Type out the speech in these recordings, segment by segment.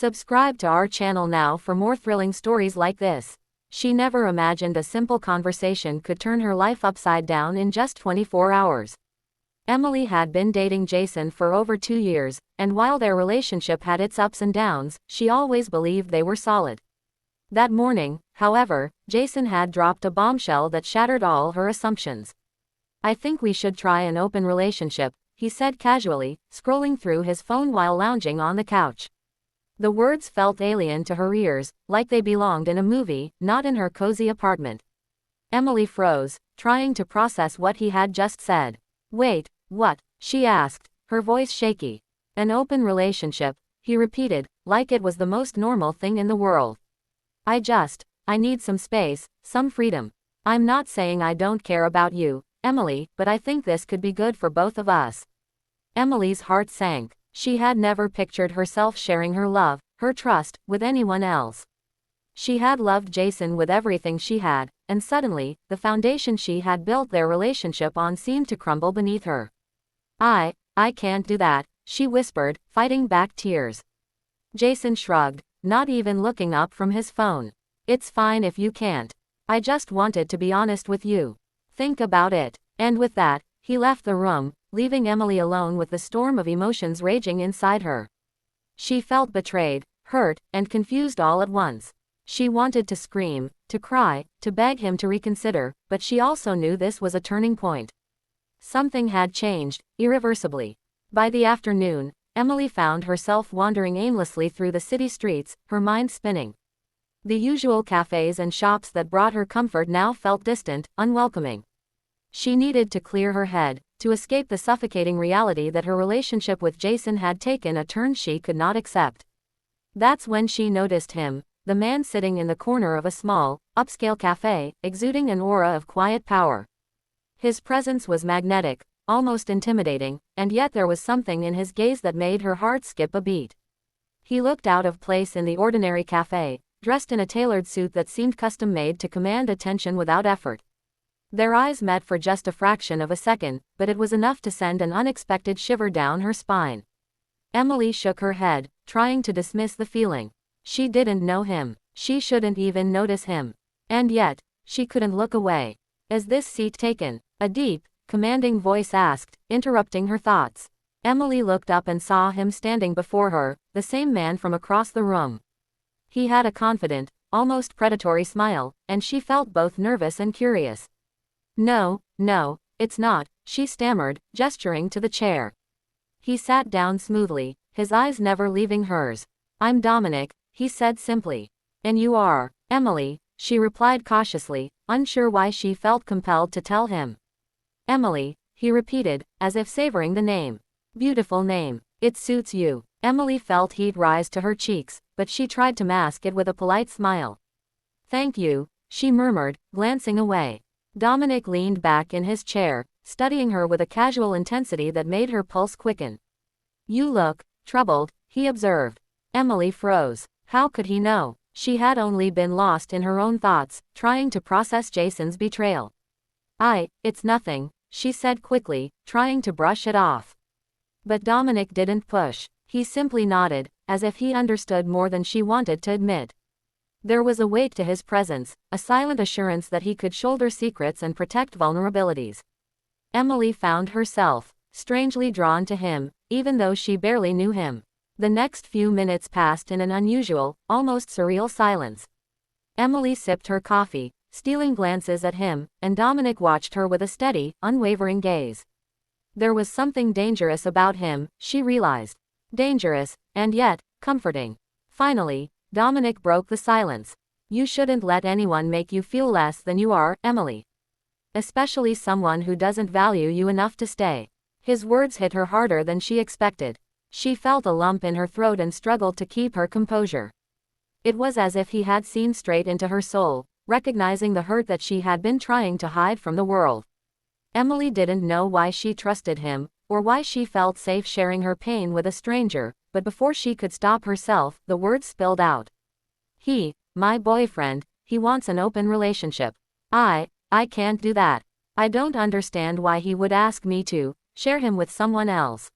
Subscribe to our channel now for more thrilling stories like this. She never imagined a simple conversation could turn her life upside down in just 24 hours. Emily had been dating Jason for over 2 years, and while their relationship had its ups and downs, she always believed they were solid. That morning, however, Jason had dropped a bombshell that shattered all her assumptions. "I think we should try an open relationship," he said casually, scrolling through his phone while lounging on the couch. The words felt alien to her ears, like they belonged in a movie, not in her cozy apartment. Emily froze, trying to process what he had just said. "Wait, what?" she asked, her voice shaky. "An open relationship," he repeated, like it was the most normal thing in the world. I need some space, some freedom. I'm not saying I don't care about you, Emily, but I think this could be good for both of us." Emily's heart sank. She had never pictured herself sharing her love, her trust, with anyone else. She had loved Jason with everything she had, and suddenly, the foundation she had built their relationship on seemed to crumble beneath her. I can't do that," she whispered, fighting back tears. Jason shrugged, not even looking up from his phone. "It's fine if you can't. I just wanted to be honest with you. Think about it." And with that, he left the room, leaving Emily alone with the storm of emotions raging inside her. She felt betrayed, hurt, and confused all at once. She wanted to scream, to cry, to beg him to reconsider, but she also knew this was a turning point. Something had changed, irreversibly. By the afternoon, Emily found herself wandering aimlessly through the city streets, her mind spinning. The usual cafes and shops that brought her comfort now felt distant, unwelcoming. She needed to clear her head, to escape the suffocating reality that her relationship with Jason had taken a turn she could not accept. That's when she noticed him, the man sitting in the corner of a small, upscale cafe, exuding an aura of quiet power. His presence was magnetic, almost intimidating, and yet there was something in his gaze that made her heart skip a beat. He looked out of place in the ordinary cafe, dressed in a tailored suit that seemed custom-made to command attention without effort. Their eyes met for just a fraction of a second, but it was enough to send an unexpected shiver down her spine. Emily shook her head, trying to dismiss the feeling. She didn't know him. She shouldn't even notice him. And yet, she couldn't look away. "Is this seat taken?" a deep, commanding voice asked, interrupting her thoughts. Emily looked up and saw him standing before her, the same man from across the room. He had a confident, almost predatory smile, and she felt both nervous and curious. No, it's not," she stammered, gesturing to the chair. He sat down smoothly, his eyes never leaving hers. "I'm Dominic," he said simply. "And you are?" "Emily," she replied cautiously, unsure why she felt compelled to tell him. "Emily," he repeated, as if savoring the name. "Beautiful name. It suits you." Emily felt heat rise to her cheeks, but she tried to mask it with a polite smile. "Thank you," she murmured, glancing away. Dominic leaned back in his chair, studying her with a casual intensity that made her pulse quicken. "You look troubled," he observed. Emily froze. How could he know? She had only been lost in her own thoughts, trying to process Jason's betrayal. It's nothing," she said quickly, trying to brush it off. But Dominic didn't push. He simply nodded, as if he understood more than she wanted to admit. There was a weight to his presence, a silent assurance that he could shoulder secrets and protect vulnerabilities. Emily found herself strangely drawn to him, even though she barely knew him. The next few minutes passed in an unusual, almost surreal silence. Emily sipped her coffee, stealing glances at him, and Dominic watched her with a steady, unwavering gaze. There was something dangerous about him, she realized. Dangerous, and yet, comforting. Finally, Dominic broke the silence. "You shouldn't let anyone make you feel less than you are, Emily. Especially someone who doesn't value you enough to stay." His words hit her harder than she expected. She felt a lump in her throat and struggled to keep her composure. It was as if he had seen straight into her soul, recognizing the hurt that she had been trying to hide from the world. Emily didn't know why she trusted him, or why she felt safe sharing her pain with a stranger, but before she could stop herself, the words spilled out. My boyfriend, he wants an open relationship. I can't do that. I don't understand why he would ask me to share him with someone else."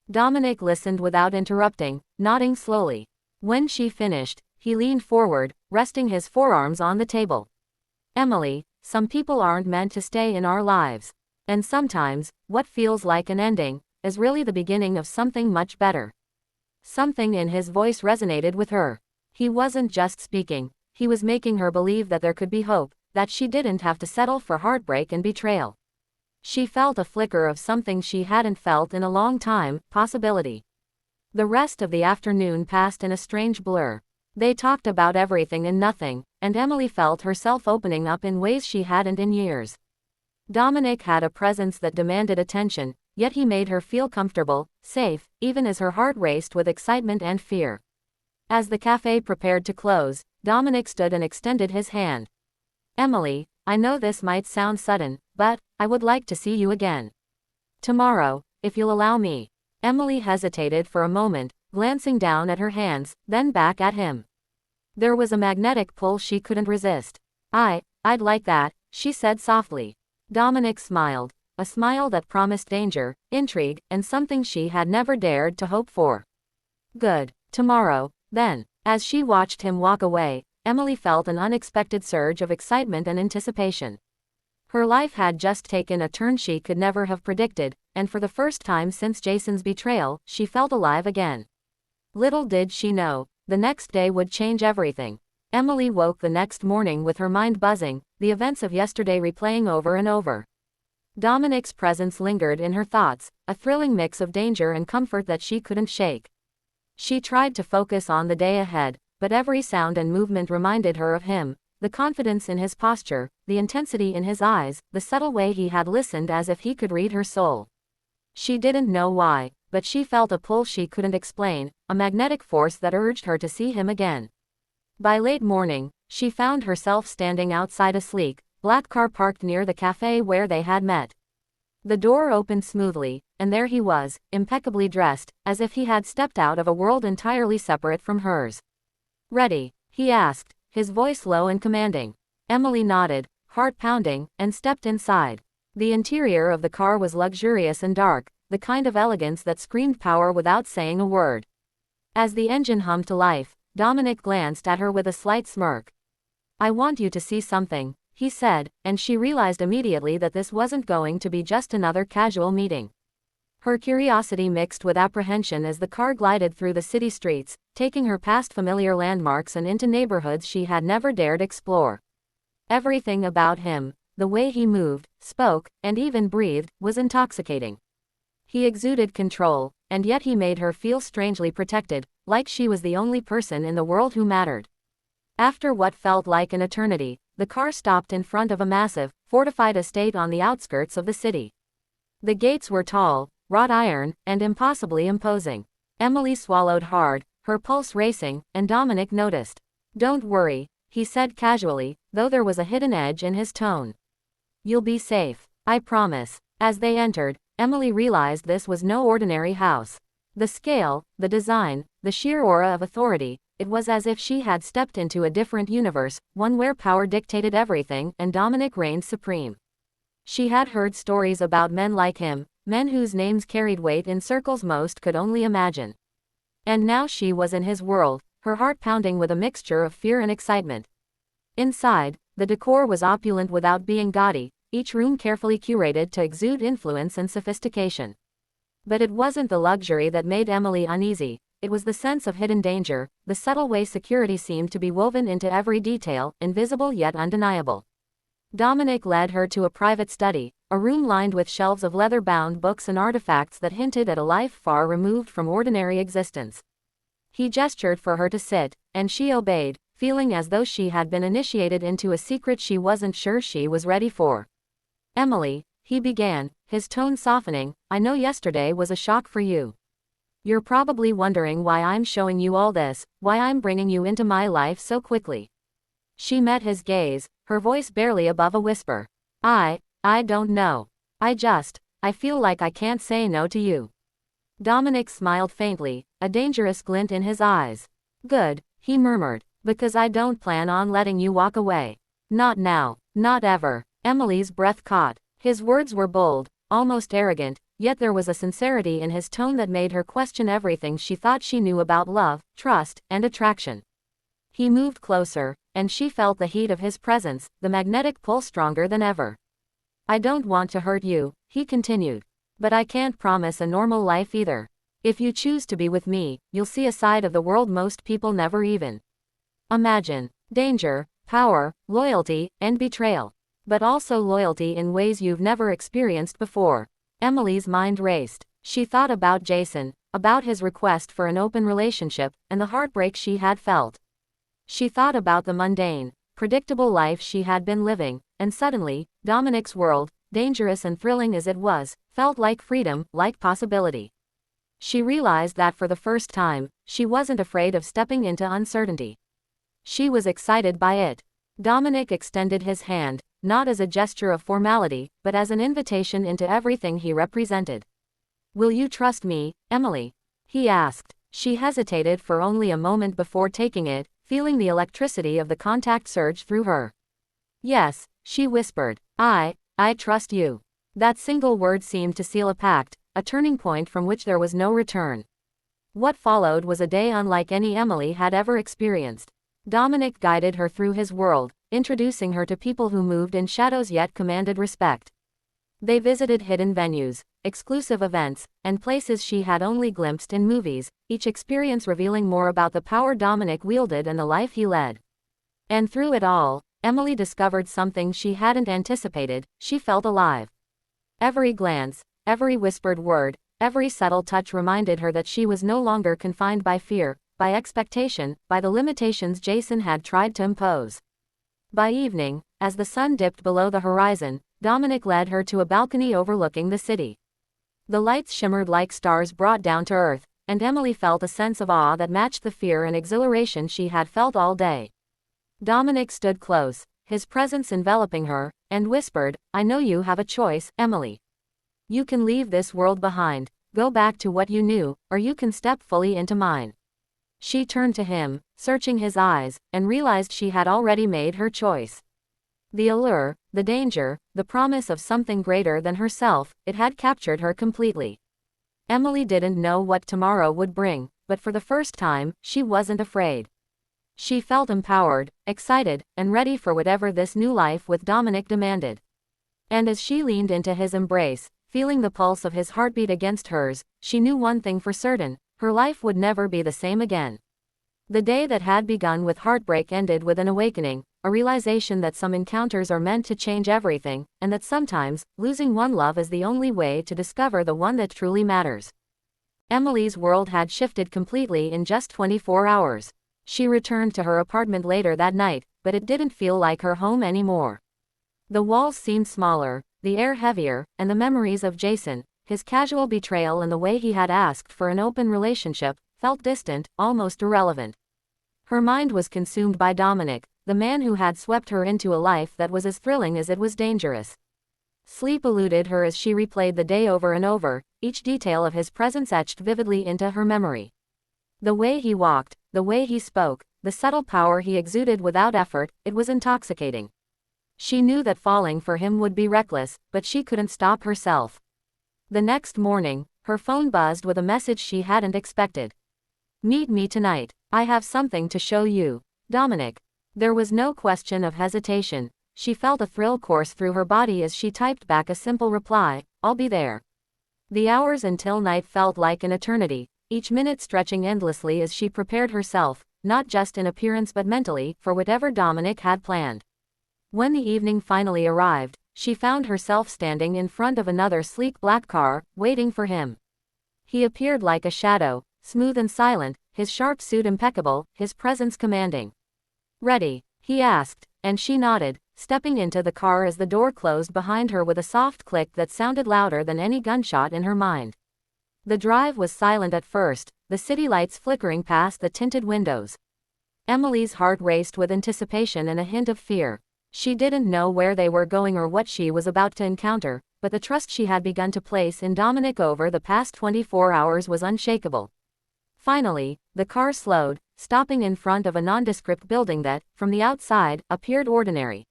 Dominic listened without interrupting, nodding slowly. When she finished, he leaned forward, resting his forearms on the table. Emily, some people aren't meant to stay in our lives. And sometimes, what feels like an ending, is really the beginning of something much better. Something in his voice resonated with her. He wasn't just speaking, he was making her believe that there could be hope, that she didn't have to settle for heartbreak and betrayal. She felt a flicker of something she hadn't felt in a long time, possibility. The rest of the afternoon passed in a strange blur. They talked about everything and nothing, and Emily felt herself opening up in ways she hadn't in years. Dominic had a presence that demanded attention, yet he made her feel comfortable, safe, even as her heart raced with excitement and fear. As the cafe prepared to close, Dominic stood and extended his hand. Emily, I know this might sound sudden, but I would like to see you again. Tomorrow, if you'll allow me. Emily hesitated for a moment, glancing down at her hands, then back at him. There was a magnetic pull she couldn't resist. I'd like that, she said softly. Dominic smiled, a smile that promised danger, intrigue, and something she had never dared to hope for. Good. Tomorrow, then. As she watched him walk away, Emily felt an unexpected surge of excitement and anticipation. Her life had just taken a turn she could never have predicted, and for the first time since Jason's betrayal, she felt alive again. Little did she know, the next day would change everything. Emily woke the next morning with her mind buzzing, the events of yesterday replaying over and over. Dominic's presence lingered in her thoughts, a thrilling mix of danger and comfort that she couldn't shake. She tried to focus on the day ahead, but every sound and movement reminded her of him, the confidence in his posture, the intensity in his eyes, the subtle way he had listened as if he could read her soul. She didn't know why, but she felt a pull she couldn't explain, a magnetic force that urged her to see him again. By late morning, she found herself standing outside a sleek, black car parked near the cafe where they had met. The door opened smoothly, and there he was, impeccably dressed, as if he had stepped out of a world entirely separate from hers. Ready? He asked, his voice low and commanding. Emily nodded, heart pounding, and stepped inside. The interior of the car was luxurious and dark, the kind of elegance that screamed power without saying a word. As the engine hummed to life, Dominic glanced at her with a slight smirk. I want you to see something, he said, and she realized immediately that this wasn't going to be just another casual meeting. Her curiosity mixed with apprehension as the car glided through the city streets, taking her past familiar landmarks and into neighborhoods she had never dared explore. Everything about him, the way he moved, spoke, and even breathed, was intoxicating. He exuded control, and yet he made her feel strangely protected, like she was the only person in the world who mattered. After what felt like an eternity, the car stopped in front of a massive, fortified estate on the outskirts of the city. The gates were tall, wrought iron, and impossibly imposing. Emily swallowed hard, her pulse racing, and Dominic noticed. Don't worry, he said casually, though there was a hidden edge in his tone. You'll be safe, I promise. As they entered, Emily realized this was no ordinary house. The scale, the design, the sheer aura of authority, it was as if she had stepped into a different universe, one where power dictated everything and Dominic reigned supreme. She had heard stories about men like him, men whose names carried weight in circles most could only imagine. And now she was in his world, her heart pounding with a mixture of fear and excitement. Inside, the decor was opulent without being gaudy, each room carefully curated to exude influence and sophistication. But it wasn't the luxury that made Emily uneasy, it was the sense of hidden danger, the subtle way security seemed to be woven into every detail, invisible yet undeniable. Dominic led her to a private study, a room lined with shelves of leather-bound books and artifacts that hinted at a life far removed from ordinary existence. He gestured for her to sit, and she obeyed, feeling as though she had been initiated into a secret she wasn't sure she was ready for. Emily, he began, his tone softening, I know yesterday was a shock for you. You're probably wondering why I'm showing you all this, why I'm bringing you into my life so quickly. She met his gaze, her voice barely above a whisper. I don't know. I feel like I can't say no to you. Dominic smiled faintly, a dangerous glint in his eyes. Good, he murmured, because I don't plan on letting you walk away. Not now, not ever. Emily's breath caught. His words were bold, almost arrogant, yet there was a sincerity in his tone that made her question everything she thought she knew about love, trust, and attraction. He moved closer, and she felt the heat of his presence, the magnetic pull stronger than ever. I don't want to hurt you, he continued. But I can't promise a normal life either. If you choose to be with me, you'll see a side of the world most people never even imagine. Danger, power, loyalty, and betrayal. But also loyalty in ways you've never experienced before. Emily's mind raced. She thought about Jason, about his request for an open relationship, and the heartbreak she had felt. She thought about the mundane, predictable life she had been living, and suddenly, Dominic's world, dangerous and thrilling as it was, felt like freedom, like possibility. She realized that for the first time, she wasn't afraid of stepping into uncertainty. She was excited by it. Dominic extended his hand, not as a gesture of formality, but as an invitation into everything he represented. Will you trust me, Emily? He asked. She hesitated for only a moment before taking it, feeling the electricity of the contact surge through her. Yes, she whispered. I trust you. That single word seemed to seal a pact, a turning point from which there was no return. What followed was a day unlike any Emily had ever experienced. Dominic guided her through his world, introducing her to people who moved in shadows yet commanded respect. They visited hidden venues, exclusive events, and places she had only glimpsed in movies, each experience revealing more about the power Dominic wielded and the life he led. And through it all, Emily discovered something she hadn't anticipated. She felt alive. Every glance, every whispered word, every subtle touch reminded her that she was no longer confined by fear, by expectation, by the limitations Jason had tried to impose. By evening, as the sun dipped below the horizon, Dominic led her to a balcony overlooking the city. The lights shimmered like stars brought down to earth, and Emily felt a sense of awe that matched the fear and exhilaration she had felt all day. Dominic stood close, his presence enveloping her, and whispered, I know you have a choice, Emily. You can leave this world behind, go back to what you knew, or you can step fully into mine. She turned to him, searching his eyes, and realized she had already made her choice. The allure, the danger, the promise of something greater than herself, it had captured her completely. Emily didn't know what tomorrow would bring, but for the first time, she wasn't afraid. She felt empowered, excited, and ready for whatever this new life with Dominic demanded. And as she leaned into his embrace, feeling the pulse of his heartbeat against hers, she knew one thing for certain. Her life would never be the same again. The day that had begun with heartbreak ended with an awakening, a realization that some encounters are meant to change everything, and that sometimes, losing one love is the only way to discover the one that truly matters. Emily's world had shifted completely in just 24 hours. She returned to her apartment later that night, but it didn't feel like her home anymore. The walls seemed smaller, the air heavier, and the memories of Jason, his casual betrayal and the way he had asked for an open relationship, felt distant, almost irrelevant. Her mind was consumed by Dominic, the man who had swept her into a life that was as thrilling as it was dangerous. Sleep eluded her as she replayed the day over and over, each detail of his presence etched vividly into her memory. The way he walked, the way he spoke, the subtle power he exuded without effort, it was intoxicating. She knew that falling for him would be reckless, but she couldn't stop herself. The next morning, her phone buzzed with a message she hadn't expected. Meet me tonight. I have something to show you. Dominic. There was no question of hesitation. She felt a thrill course through her body as she typed back a simple reply, I'll be there. The hours until night felt like an eternity, each minute stretching endlessly as she prepared herself, not just in appearance but mentally, for whatever Dominic had planned. When the evening finally arrived, she found herself standing in front of another sleek black car, waiting for him. He appeared like a shadow, smooth and silent, his sharp suit impeccable, his presence commanding. Ready? He asked, and she nodded, stepping into the car as the door closed behind her with a soft click that sounded louder than any gunshot in her mind. The drive was silent at first, the city lights flickering past the tinted windows. Emily's heart raced with anticipation and a hint of fear. She didn't know where they were going or what she was about to encounter, but the trust she had begun to place in Dominic over the past 24 hours was unshakable. Finally, the car slowed, stopping in front of a nondescript building that, from the outside, appeared ordinary.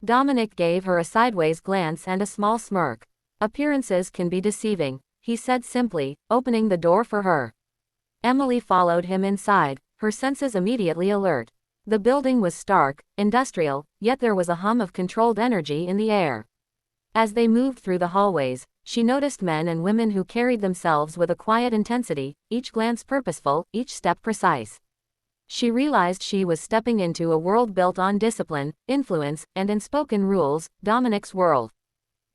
Dominic gave her a sideways glance and a small smirk. Appearances can be deceiving, he said simply, opening the door for her. Emily followed him inside, her senses immediately alert. The building was stark, industrial, yet there was a hum of controlled energy in the air. As they moved through the hallways, she noticed men and women who carried themselves with a quiet intensity, each glance purposeful, each step precise. She realized she was stepping into a world built on discipline, influence, and unspoken rules, Dominic's world.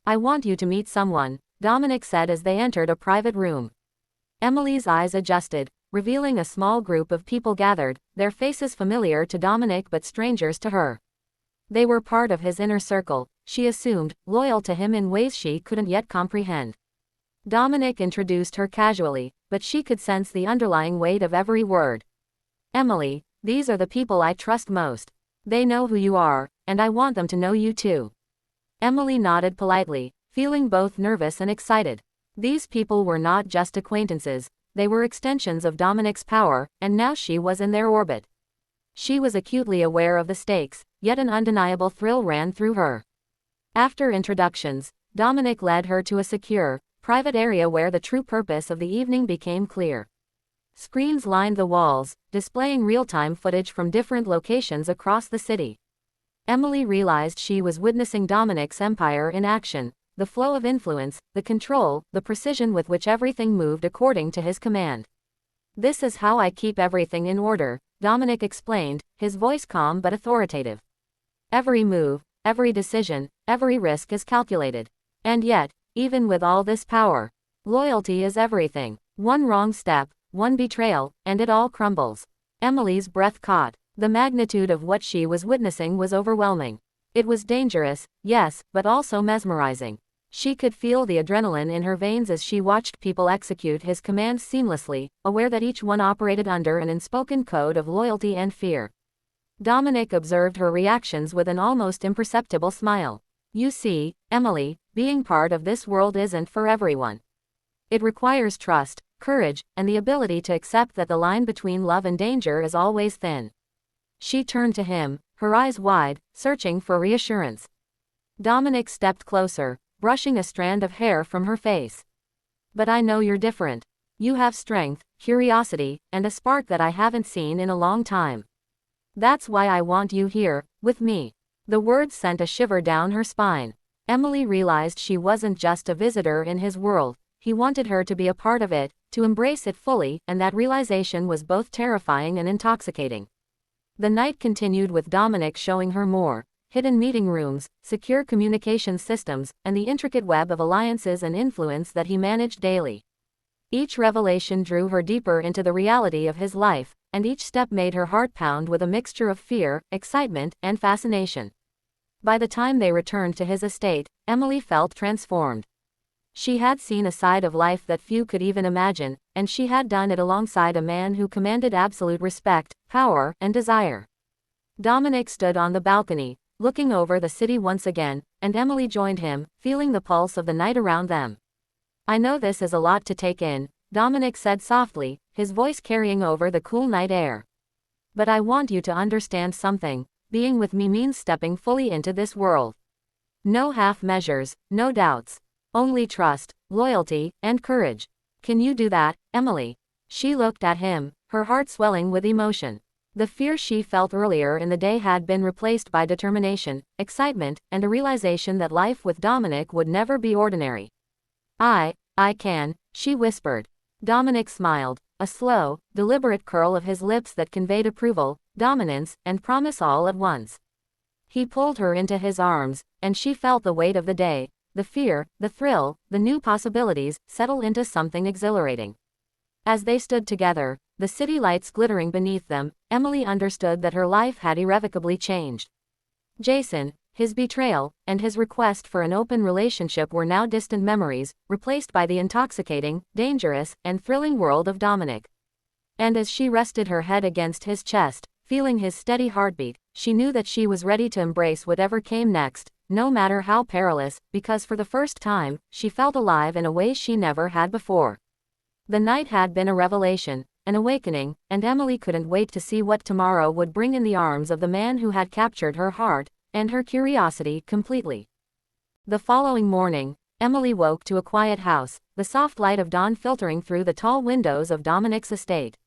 I want you to meet someone, Dominic said as they entered a private room. Emily's eyes adjusted, revealing a small group of people gathered, their faces familiar to Dominic but strangers to her. They were part of his inner circle, she assumed, loyal to him in ways she couldn't yet comprehend. Dominic introduced her casually, but she could sense the underlying weight of every word. Emily, these are the people I trust most. They know who you are, and I want them to know you too. Emily nodded politely, feeling both nervous and excited. These people were not just acquaintances, they were extensions of Dominic's power, and now she was in their orbit. She was acutely aware of the stakes, yet an undeniable thrill ran through her. After introductions, Dominic led her to a secure, private area where the true purpose of the evening became clear. Screens lined the walls, displaying real-time footage from different locations across the city. Emily realized she was witnessing Dominic's empire in action, the flow of influence, the control, the precision with which everything moved according to his command. This is how I keep everything in order, Dominic explained, his voice calm but authoritative. Every move, every decision, every risk is calculated. And yet, even with all this power, loyalty is everything. One wrong step, one betrayal, and it all crumbles. Emily's breath caught. The magnitude of what she was witnessing was overwhelming. It was dangerous, yes, but also mesmerizing. She could feel the adrenaline in her veins as she watched people execute his commands seamlessly, aware that each one operated under an unspoken code of loyalty and fear. Dominic observed her reactions with an almost imperceptible smile. You see, Emily, being part of this world isn't for everyone. It requires trust, courage, and the ability to accept that the line between love and danger is always thin. She turned to him, her eyes wide, searching for reassurance. Dominic stepped closer, brushing a strand of hair from her face. But I know you're different. You have strength, curiosity, and a spark that I haven't seen in a long time. That's why I want you here, with me. The words sent a shiver down her spine. Emily realized she wasn't just a visitor in his world, he wanted her to be a part of it, to embrace it fully, and that realization was both terrifying and intoxicating. The night continued with Dominic showing her more, hidden meeting rooms, secure communication systems, and the intricate web of alliances and influence that he managed daily. Each revelation drew her deeper into the reality of his life, and each step made her heart pound with a mixture of fear, excitement, and fascination. By the time they returned to his estate, Emily felt transformed. She had seen a side of life that few could even imagine, and she had done it alongside a man who commanded absolute respect, power, and desire. Dominic stood on the balcony, looking over the city once again, and Emily joined him, feeling the pulse of the night around them. I know this is a lot to take in, Dominic said softly, his voice carrying over the cool night air. But I want you to understand something, being with me means stepping fully into this world. No half measures, no doubts. Only trust, loyalty, and courage. Can you do that, Emily? She looked at him, her heart swelling with emotion. The fear she felt earlier in the day had been replaced by determination, excitement, and a realization that life with Dominic would never be ordinary. I can, she whispered. Dominic smiled, a slow, deliberate curl of his lips that conveyed approval, dominance, and promise all at once. He pulled her into his arms, and she felt the weight of the day. The fear, the thrill, the new possibilities, settle into something exhilarating. As they stood together, the city lights glittering beneath them, Emily understood that her life had irrevocably changed. Jason, his betrayal, and his request for an open relationship were now distant memories, replaced by the intoxicating, dangerous, and thrilling world of Dominic. And as she rested her head against his chest, feeling his steady heartbeat, she knew that she was ready to embrace whatever came next, no matter how perilous, because for the first time, she felt alive in a way she never had before. The night had been a revelation, an awakening, and Emily couldn't wait to see what tomorrow would bring in the arms of the man who had captured her heart, and her curiosity completely. The following morning, Emily woke to a quiet house, the soft light of dawn filtering through the tall windows of Dominic's estate.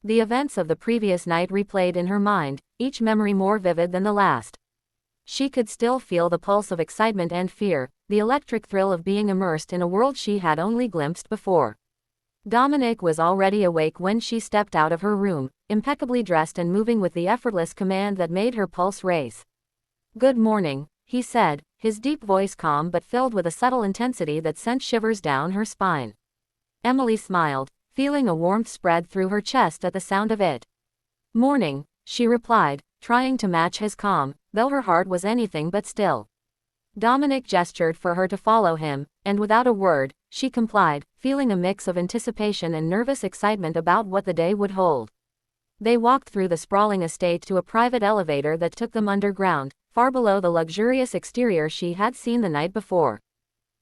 The events of the previous night replayed in her mind, each memory more vivid than the last. She could still feel the pulse of excitement and fear, the electric thrill of being immersed in a world she had only glimpsed before. Dominic was already awake when she stepped out of her room, impeccably dressed and moving with the effortless command that made her pulse race. "Good morning," he said, his deep voice calm but filled with a subtle intensity that sent shivers down her spine. Emily smiled, feeling a warmth spread through her chest at the sound of it. "Morning," she replied, trying to match his calm, though her heart was anything but still. Dominic gestured for her to follow him, and without a word, she complied, feeling a mix of anticipation and nervous excitement about what the day would hold. They walked through the sprawling estate to a private elevator that took them underground, far below the luxurious exterior she had seen the night before.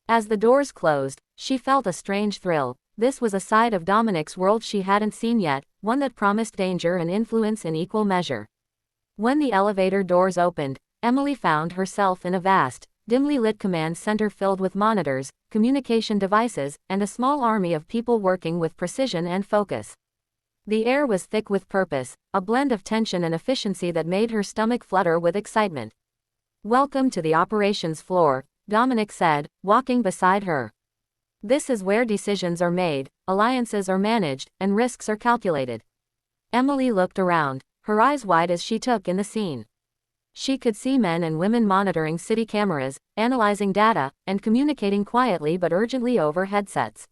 As the doors closed, she felt a strange thrill. This was a side of Dominic's world she hadn't seen yet, one that promised danger and influence in equal measure. When the elevator doors opened, Emily found herself in a vast, dimly lit command center filled with monitors, communication devices, and a small army of people working with precision and focus. The air was thick with purpose, a blend of tension and efficiency that made her stomach flutter with excitement. "Welcome to the operations floor," Dominic said, walking beside her. "This is where decisions are made, alliances are managed, and risks are calculated." Emily looked around, her eyes wide as she took in the scene. She could see men and women monitoring city cameras, analyzing data, and communicating quietly but urgently over headsets.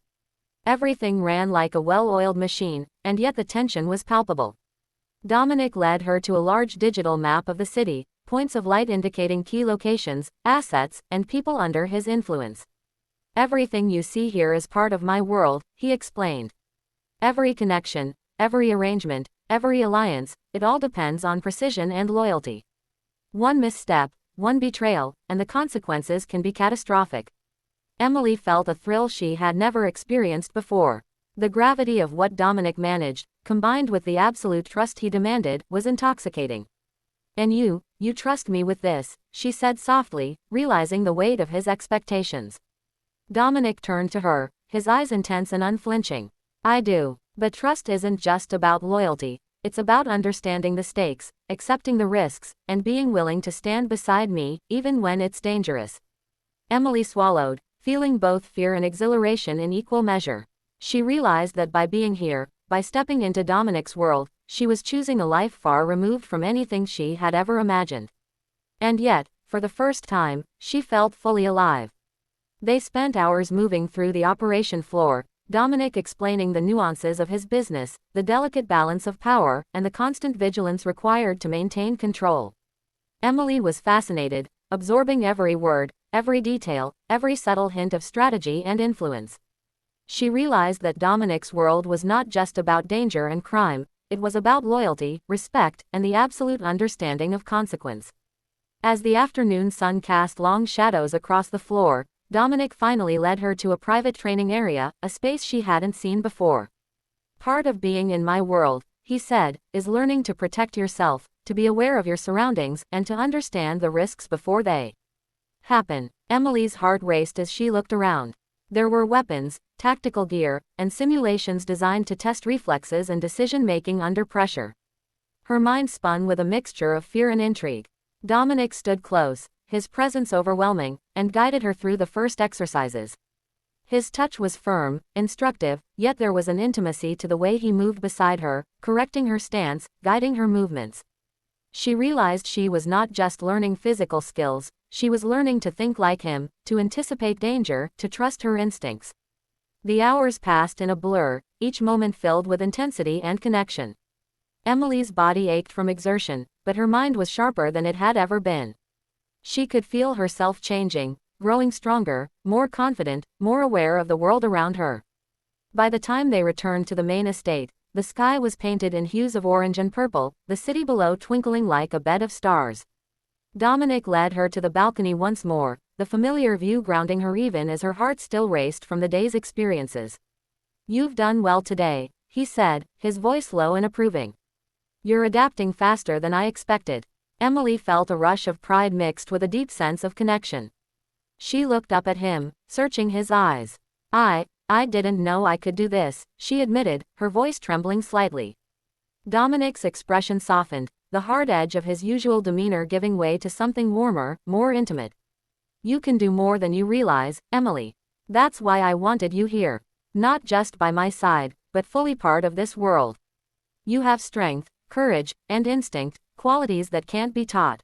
Everything ran like a well-oiled machine, and yet the tension was palpable. Dominic led her to a large digital map of the city, points of light indicating key locations, assets, and people under his influence. "Everything you see here is part of my world," he explained. "Every connection, every arrangement, every alliance, it all depends on precision and loyalty. One misstep, one betrayal, and the consequences can be catastrophic." Emily felt a thrill she had never experienced before. The gravity of what Dominic managed, combined with the absolute trust he demanded, was intoxicating. "And you trust me with this," she said softly, realizing the weight of his expectations. Dominic turned to her, his eyes intense and unflinching. "I do. But trust isn't just about loyalty, it's about understanding the stakes, accepting the risks, and being willing to stand beside me, even when it's dangerous." Emily swallowed, feeling both fear and exhilaration in equal measure. She realized that by being here, by stepping into Dominic's world, she was choosing a life far removed from anything she had ever imagined. And yet, for the first time, she felt fully alive. They spent hours moving through the operation floor, Dominic explaining the nuances of his business, the delicate balance of power, and the constant vigilance required to maintain control. Emily was fascinated, absorbing every word, every detail, every subtle hint of strategy and influence. She realized that Dominic's world was not just about danger and crime, it was about loyalty, respect, and the absolute understanding of consequence. As the afternoon sun cast long shadows across the floor, Dominic finally led her to a private training area, a space she hadn't seen before. "Part of being in my world," he said, "is learning to protect yourself, to be aware of your surroundings, and to understand the risks before they happen." Emily's heart raced as she looked around. There were weapons, tactical gear, and simulations designed to test reflexes and decision-making under pressure. Her mind spun with a mixture of fear and intrigue. Dominic stood close, his presence overwhelming, and guided her through the first exercises. His touch was firm, instructive, yet there was an intimacy to the way he moved beside her, correcting her stance, guiding her movements. She realized she was not just learning physical skills, she was learning to think like him, to anticipate danger, to trust her instincts. The hours passed in a blur, each moment filled with intensity and connection. Emily's body ached from exertion, but her mind was sharper than it had ever been. She could feel herself changing, growing stronger, more confident, more aware of the world around her. By the time they returned to the main estate, the sky was painted in hues of orange and purple, the city below twinkling like a bed of stars. Dominic led her to the balcony once more, the familiar view grounding her even as her heart still raced from the day's experiences. "You've done well today," he said, his voice low and approving. "You're adapting faster than I expected." Emily felt a rush of pride mixed with a deep sense of connection. She looked up at him, searching his eyes. I didn't know I could do this, she admitted, her voice trembling slightly. Dominic's expression softened, the hard edge of his usual demeanor giving way to something warmer, more intimate. You can do more than you realize, Emily. That's why I wanted you here. Not just by my side, but fully part of this world. You have strength, courage, and instinct, qualities that can't be taught.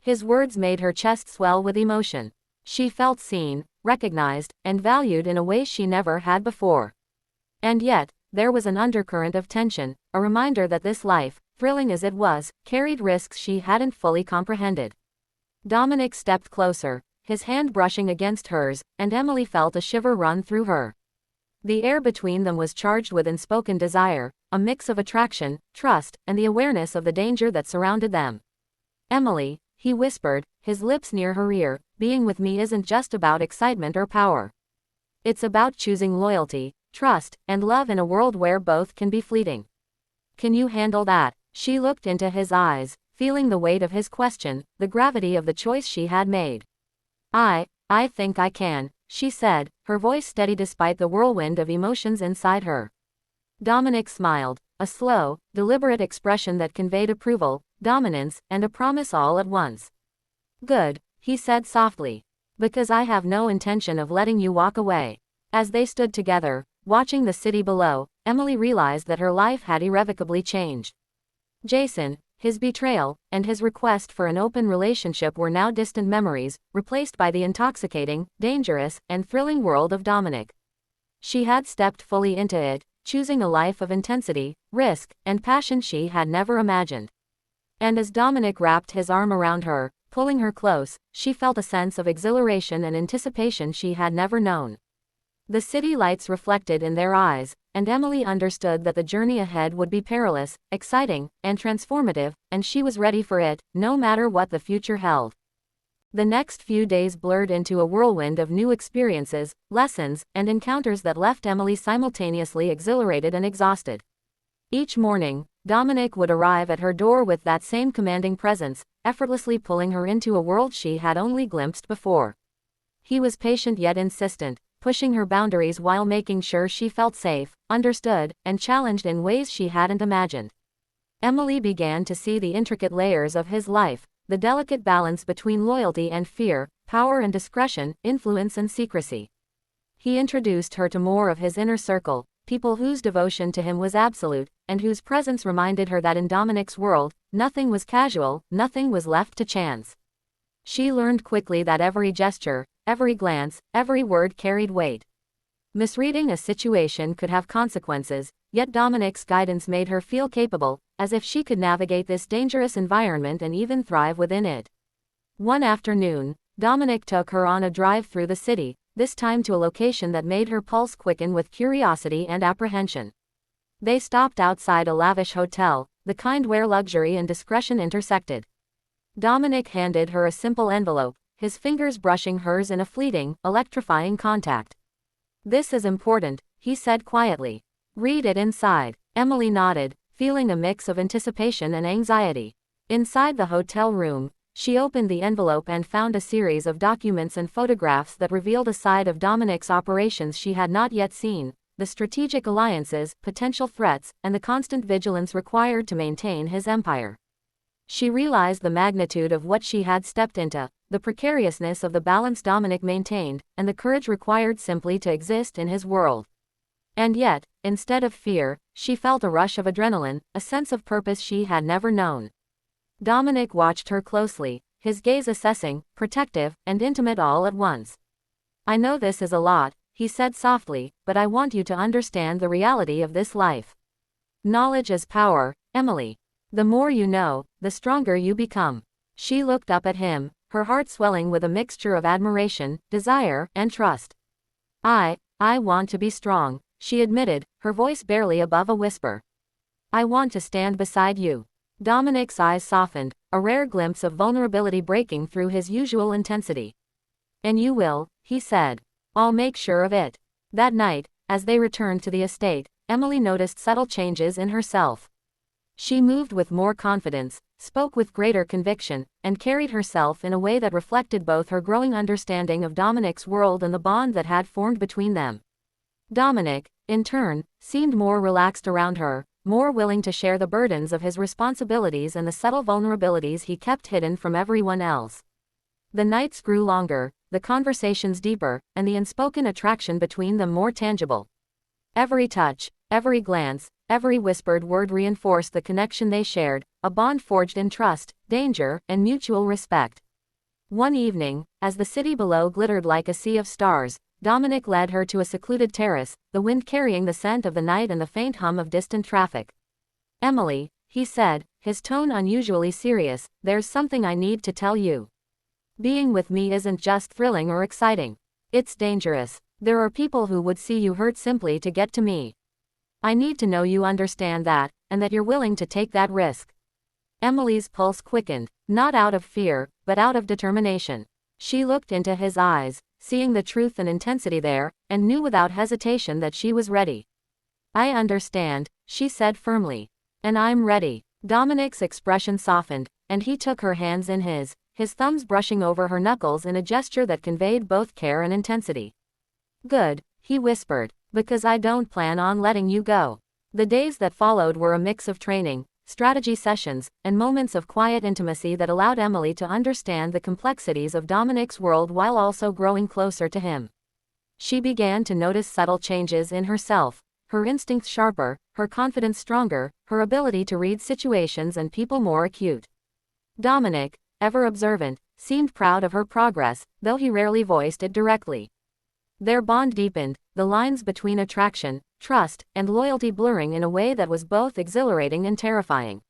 His words made her chest swell with emotion. She felt seen, recognized, and valued in a way she never had before. And yet, there was an undercurrent of tension, a reminder that this life, thrilling as it was, carried risks she hadn't fully comprehended. Dominic stepped closer, his hand brushing against hers, and Emily felt a shiver run through her. The air between them was charged with unspoken desire, a mix of attraction, trust, and the awareness of the danger that surrounded them. Emily, he whispered, his lips near her ear, being with me isn't just about excitement or power. It's about choosing loyalty, trust, and love in a world where both can be fleeting. Can you handle that? She looked into his eyes, feeling the weight of his question, the gravity of the choice she had made. I think I can, she said, her voice steady despite the whirlwind of emotions inside her. Dominic smiled, a slow, deliberate expression that conveyed approval, dominance, and a promise all at once. Good, he said softly. Because I have no intention of letting you walk away. As they stood together, watching the city below, Emily realized that her life had irrevocably changed. Jason, his betrayal, and his request for an open relationship were now distant memories, replaced by the intoxicating, dangerous, and thrilling world of Dominic. She had stepped fully into it, choosing a life of intensity, risk, and passion she had never imagined. And as Dominic wrapped his arm around her, pulling her close, she felt a sense of exhilaration and anticipation she had never known. The city lights reflected in their eyes, and Emily understood that the journey ahead would be perilous, exciting, and transformative, and she was ready for it, no matter what the future held. The next few days blurred into a whirlwind of new experiences, lessons, and encounters that left Emily simultaneously exhilarated and exhausted. Each morning, Dominic would arrive at her door with that same commanding presence, effortlessly pulling her into a world she had only glimpsed before. He was patient yet insistent, pushing her boundaries while making sure she felt safe, understood, and challenged in ways she hadn't imagined. Emily began to see the intricate layers of his life, the delicate balance between loyalty and fear, power and discretion, influence and secrecy. He introduced her to more of his inner circle, people whose devotion to him was absolute, and whose presence reminded her that in Dominic's world, nothing was casual, nothing was left to chance. She learned quickly that every gesture, every glance, every word carried weight. Misreading a situation could have consequences, yet Dominic's guidance made her feel capable, as if she could navigate this dangerous environment and even thrive within it. One afternoon, Dominic took her on a drive through the city, this time to a location that made her pulse quicken with curiosity and apprehension. They stopped outside a lavish hotel, the kind where luxury and discretion intersected. Dominic handed her a simple envelope, his fingers brushing hers in a fleeting, electrifying contact. "This is important," he said quietly. "Read it inside." Emily nodded, feeling a mix of anticipation and anxiety. Inside the hotel room, she opened the envelope and found a series of documents and photographs that revealed a side of Dominic's operations she had not yet seen, the strategic alliances, potential threats, and the constant vigilance required to maintain his empire. She realized the magnitude of what she had stepped into, the precariousness of the balance Dominic maintained, and the courage required simply to exist in his world. And yet, instead of fear, she felt a rush of adrenaline, a sense of purpose she had never known. Dominic watched her closely, his gaze assessing, protective, and intimate all at once. "I know this is a lot," he said softly, "but I want you to understand the reality of this life. Knowledge is power, Emily. The more you know, the stronger you become." She looked up at him, her heart swelling with a mixture of admiration, desire, and trust. I want to be strong," she admitted, her voice barely above a whisper. "I want to stand beside you." Dominic's eyes softened, a rare glimpse of vulnerability breaking through his usual intensity. "And you will," he said. "I'll make sure of it." That night, as they returned to the estate, Emily noticed subtle changes in herself. She moved with more confidence, spoke with greater conviction, and carried herself in a way that reflected both her growing understanding of Dominic's world and the bond that had formed between them. Dominic, in turn, seemed more relaxed around her, more willing to share the burdens of his responsibilities and the subtle vulnerabilities he kept hidden from everyone else. The nights grew longer, the conversations deeper, and the unspoken attraction between them more tangible. Every touch, every glance, every whispered word reinforced the connection they shared, a bond forged in trust, danger, and mutual respect. One evening, as the city below glittered like a sea of stars, Dominic led her to a secluded terrace, the wind carrying the scent of the night and the faint hum of distant traffic. "Emily," he said, his tone unusually serious, "there's something I need to tell you. Being with me isn't just thrilling or exciting. It's dangerous. There are people who would see you hurt simply to get to me. I need to know you understand that, and that you're willing to take that risk." Emily's pulse quickened, not out of fear, but out of determination. She looked into his eyes, seeing the truth and intensity there, and knew without hesitation that she was ready. "I understand," she said firmly. "And I'm ready." Dominic's expression softened, and he took her hands in his thumbs brushing over her knuckles in a gesture that conveyed both care and intensity. "Good," he whispered, "because I don't plan on letting you go." The days that followed were a mix of training, strategy sessions, and moments of quiet intimacy that allowed Emily to understand the complexities of Dominic's world while also growing closer to him. She began to notice subtle changes in herself, her instincts sharper, her confidence stronger, her ability to read situations and people more acute. Dominic, ever observant, seemed proud of her progress, though he rarely voiced it directly. Their bond deepened, the lines between attraction, trust, and loyalty blurring in a way that was both exhilarating and terrifying.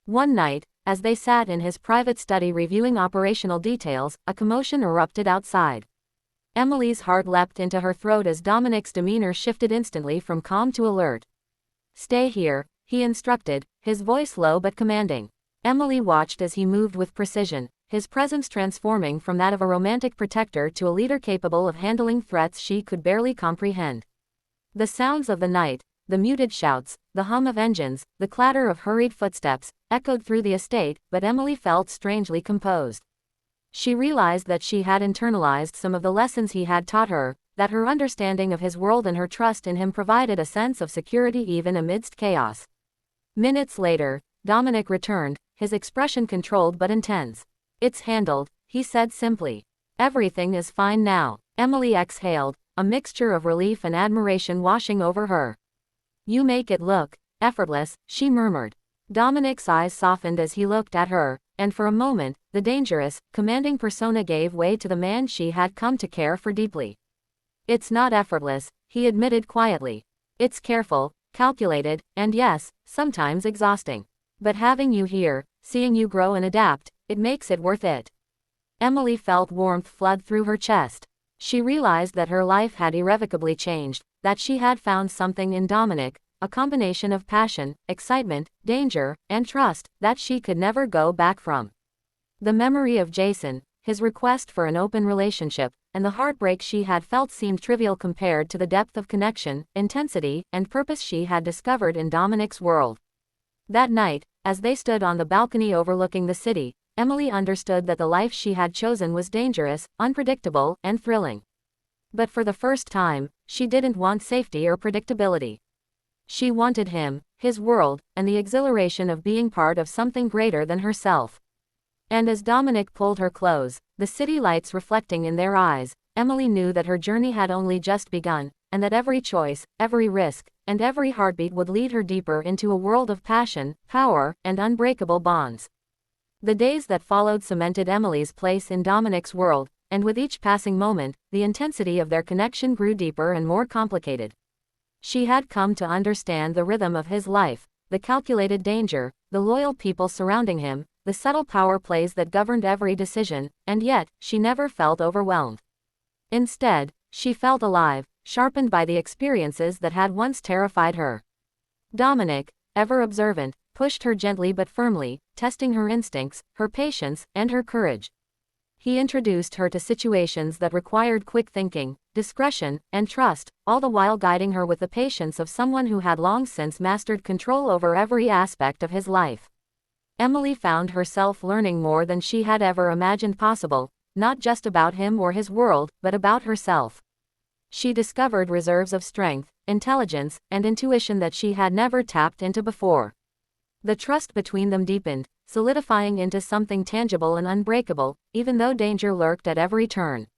One night, as they sat in his private study reviewing operational details, a commotion erupted outside. Emily's heart leapt into her throat as Dominic's demeanor shifted instantly from calm to alert. "Stay here," he instructed, his voice low but commanding. Emily watched as he moved with precision, his presence transforming from that of a romantic protector to a leader capable of handling threats she could barely comprehend. The sounds of the night, the muted shouts, the hum of engines, the clatter of hurried footsteps, echoed through the estate, but Emily felt strangely composed. She realized that she had internalized some of the lessons he had taught her, that her understanding of his world and her trust in him provided a sense of security even amidst chaos. Minutes later, Dominic returned, his expression controlled but intense. "It's handled," he said simply. "Everything is fine now." Emily exhaled, a mixture of relief and admiration washing over her. "You make it look effortless," she murmured. Dominic's eyes softened as he looked at her, and for a moment, the dangerous, commanding persona gave way to the man she had come to care for deeply. "It's not effortless," he admitted quietly. "It's careful, calculated, and yes, sometimes exhausting. But having you here, seeing you grow and adapt, it makes it worth it." Emily felt warmth flood through her chest. She realized that her life had irrevocably changed, that she had found something in Dominic, a combination of passion, excitement, danger, and trust, that she could never go back from. The memory of Jason, his request for an open relationship, and the heartbreak she had felt seemed trivial compared to the depth of connection, intensity, and purpose she had discovered in Dominic's world. That night, as they stood on the balcony overlooking the city, Emily understood that the life she had chosen was dangerous, unpredictable, and thrilling. But for the first time, she didn't want safety or predictability. She wanted him, his world, and the exhilaration of being part of something greater than herself. And as Dominic pulled her close, the city lights reflecting in their eyes, Emily knew that her journey had only just begun, and that every choice, every risk, and every heartbeat would lead her deeper into a world of passion, power, and unbreakable bonds. The days that followed cemented Emily's place in Dominic's world, and with each passing moment, the intensity of their connection grew deeper and more complicated. She had come to understand the rhythm of his life, the calculated danger, the loyal people surrounding him, the subtle power plays that governed every decision, and yet, she never felt overwhelmed. Instead, she felt alive, sharpened by the experiences that had once terrified her. Dominic, ever observant, pushed her gently but firmly, testing her instincts, her patience, and her courage. He introduced her to situations that required quick thinking, discretion, and trust, all the while guiding her with the patience of someone who had long since mastered control over every aspect of his life. Emily found herself learning more than she had ever imagined possible, not just about him or his world, but about herself. She discovered reserves of strength, intelligence, and intuition that she had never tapped into before. The trust between them deepened, solidifying into something tangible and unbreakable, even though danger lurked at every turn.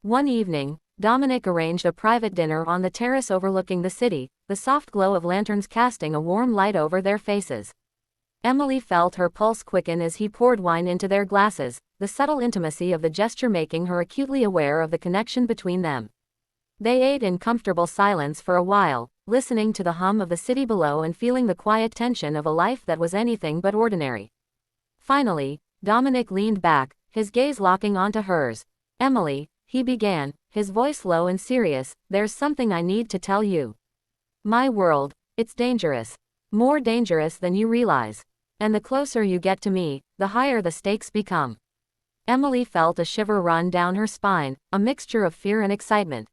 One evening, Dominic arranged a private dinner on the terrace overlooking the city, the soft glow of lanterns casting a warm light over their faces. Emily felt her pulse quicken as he poured wine into their glasses, the subtle intimacy of the gesture making her acutely aware of the connection between them. They ate in comfortable silence for a while, listening to the hum of the city below and feeling the quiet tension of a life that was anything but ordinary. Finally, Dominic leaned back, his gaze locking onto hers. "Emily," he began, his voice low and serious, "there's something I need to tell you. My world, it's dangerous. More dangerous than you realize. And the closer you get to me, the higher the stakes become." Emily felt a shiver run down her spine, a mixture of fear and excitement.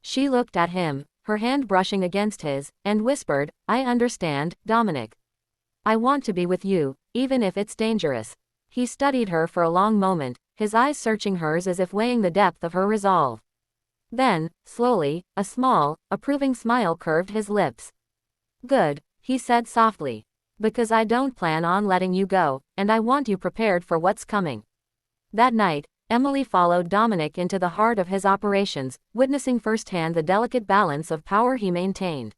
She looked at him, her hand brushing against his, and whispered, "I understand, Dominic. I want to be with you, even if it's dangerous." He studied her for a long moment, his eyes searching hers as if weighing the depth of her resolve. Then, slowly, a small, approving smile curved his lips. "Good," he said softly. "Because I don't plan on letting you go, and I want you prepared for what's coming." That night, Emily followed Dominic into the heart of his operations, witnessing firsthand the delicate balance of power he maintained.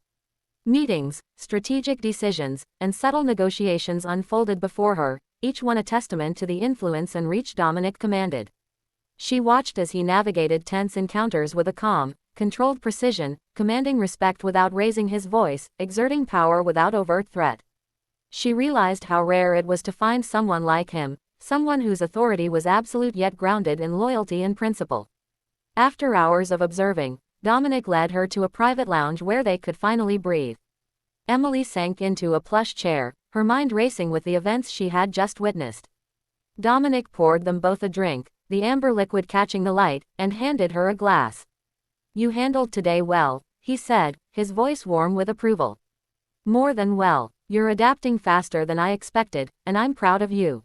Meetings, strategic decisions, and subtle negotiations unfolded before her, each one a testament to the influence and reach Dominic commanded. She watched as he navigated tense encounters with a calm, controlled precision, commanding respect without raising his voice, exerting power without overt threat. She realized how rare it was to find someone like him, someone whose authority was absolute yet grounded in loyalty and principle. After hours of observing, Dominic led her to a private lounge where they could finally breathe. Emily sank into a plush chair, her mind racing with the events she had just witnessed. Dominic poured them both a drink, the amber liquid catching the light, and handed her a glass. "You handled today well," he said, his voice warm with approval. "More than well. You're adapting faster than I expected, and I'm proud of you."